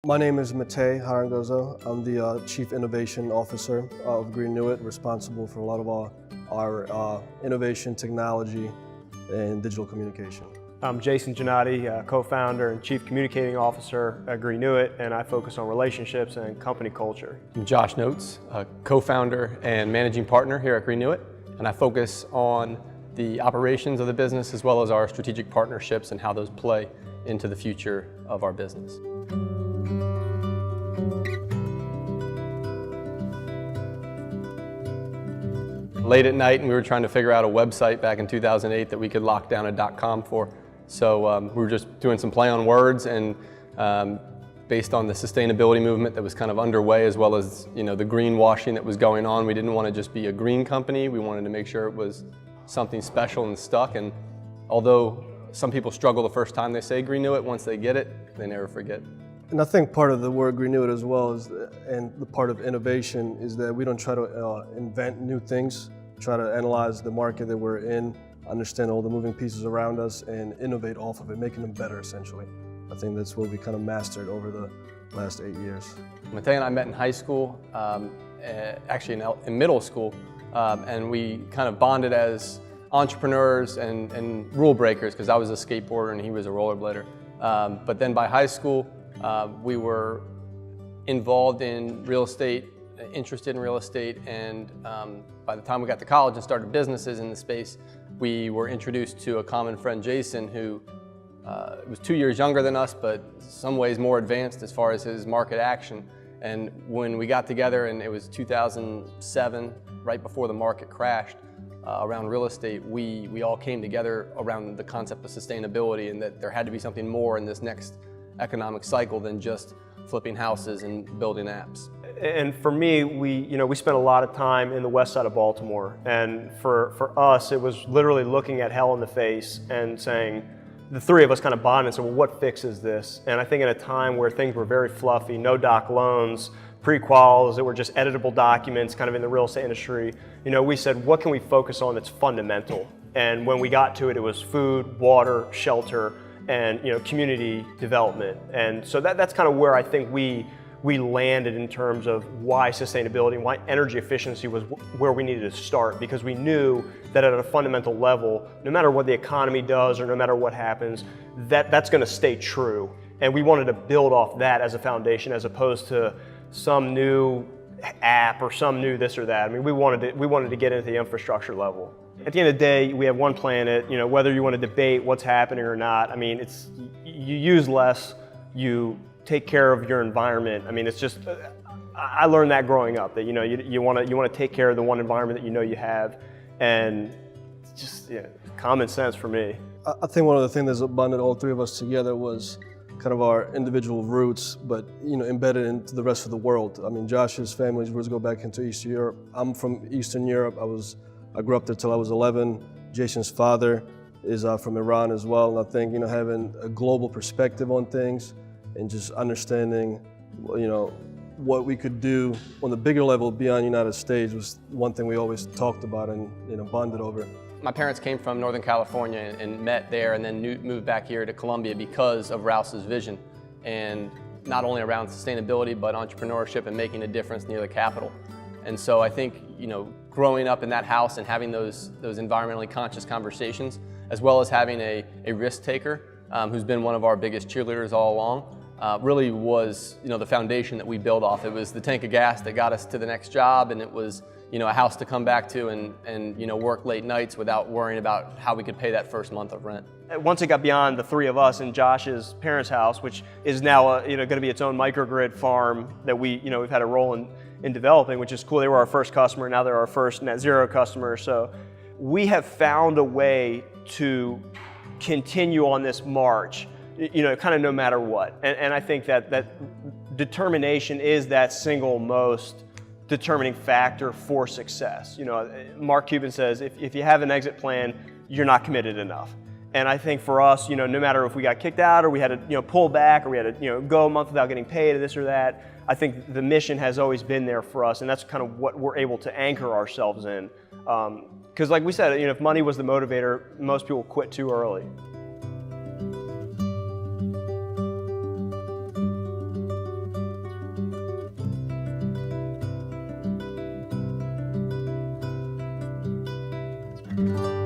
My name is Matej Harangozo. I'm the Chief Innovation Officer of greeNEWit, responsible for a lot of our innovation, technology, and digital communication. I'm Jannati, co-founder and Chief Communicating Officer at greeNEWit, and I focus on relationships and company culture. I'm Josh Notes, co-founder and managing partner here at greeNEWit, and I focus on the operations of the business as well as our strategic partnerships and how those play into the future of our business. Late at night, and we were trying to figure out a website back in 2008 that we could lock down a .com for. So we were just doing some play on words, and based on the sustainability movement that was kind of underway, as well as the greenwashing that was going on, we didn't want to just be a green company. We wanted to make sure it was something special and stuck. And although some people struggle the first time they say greeNEWit, once they get it, they never forget. And I think part of the word greeNEWit as well is, and the part of innovation is that we don't try to invent new things, try to analyze the market that we're in, understand all the moving pieces around us, and innovate off of it, making them better essentially. I think that's what we kind of mastered over the last 8 years. Matej and I met in high school, actually in middle school, and we kind of bonded as entrepreneurs and rule breakers, because I was a skateboarder and he was a rollerblader. But then by high school, we were involved in real estate, interested in real estate, and by the time we got to college and started businesses in the space, we were introduced to a common friend, Jason, who was 2 years younger than us, but some ways more advanced as far as his market action. And when we got together, and it was 2007, right before the market crashed, around real estate, we all came together around the concept of sustainability, and that there had to be something more in this next economic cycle than just flipping houses and building apps. And for me, we spent a lot of time in the west side of Baltimore, and for us, it was literally looking at hell in the face and saying, the three of us kind of bonded and said, well, what fixes this? And I think in a time where things were very fluffy, no doc loans, pre-quals that were just editable documents kind of in the real estate industry, we said, what can we focus on that's fundamental? And when we got to it, it was food, water, shelter, and community development. And so that's kind of where I think we landed in terms of why sustainability and why energy efficiency was where we needed to start, because we knew that at a fundamental level, no matter what the economy does or no matter what happens, that's going to stay true. And we wanted to build off that as a foundation, as opposed to some new app or some new this or that. I mean, we wanted to get into the infrastructure level. At the end of the day, we have one planet. Whether you want to debate what's happening or not, I mean, you use less, you take care of your environment. I mean, it's just, I learned that growing up, that you want to take care of the one environment that you have, and it's just common sense for me. I think one of the things that bonded all three of us together was kind of our individual roots, but embedded into the rest of the world. I mean, Josh's family's roots go back into Eastern Europe. I'm from Eastern Europe. I grew up there till I was 11. Jason's father is from Iran as well, and I think having a global perspective on things and just understanding what we could do on the bigger level beyond the United States was one thing we always talked about and bonded over. My parents came from Northern California and met there, and then moved back here to Columbia because of Rouse's vision, and not only around sustainability but entrepreneurship and making a difference near the capital. And so I think growing up in that house and having those environmentally conscious conversations, as well as having a risk taker who's been one of our biggest cheerleaders all along, really was the foundation that we built off. It was the tank of gas that got us to the next job, and it was a house to come back to and work late nights without worrying about how we could pay that first month of rent. Once it got beyond the three of us in Josh's parents' house, which is now going to be its own microgrid farm that we've had a role in developing, which is cool. They were our first customer, now they're our first net zero customer. So we have found a way to continue on this march, kind of no matter what. And I think that determination is that single most determining factor for success. Mark Cuban says, if you have an exit plan, you're not committed enough. And I think for us, no matter if we got kicked out or we had to pull back or we had to go a month without getting paid or this or that, I think the mission has always been there for us, and that's kind of what we're able to anchor ourselves in. Because like we said, if money was the motivator, most people quit too early. Bye.